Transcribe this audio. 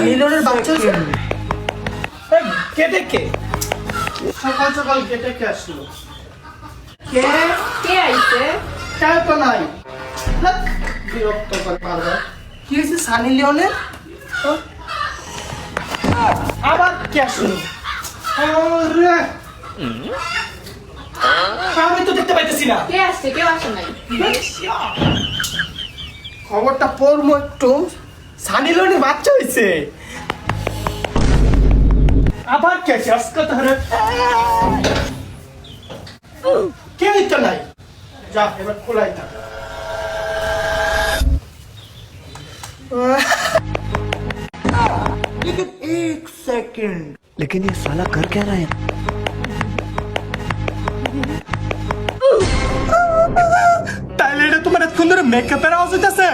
সানি লিওনের বাচ্চা হয়েছে? এই, কেটে কে? সকাল সকাল কেটে কে আসলো? কে? কে আইছে? কেউ তো নাই। ধ্যাৎ, বিরক্ত করে বারবার। কি হয়েছে সানি লিওনের? আবার কে আসলো? আরে! আমি তো দেখতে পাইতেছি না। কে আসছে? কেউ আসে নাই। খবরটা পড়বো একটু। সানি লিওনের বাচ্চা হয়েছে। আবার কে আছে? আজকে তো হারে কেউই তো নাই। যা এবার খোলাই থাক। लेकिन एक सेकंड लेकिन ये साला कर क्या रहा है? তাইলে এটা তোমার এতক্ষণ ধরে মেকআপের আওয়াজ হইতাছে?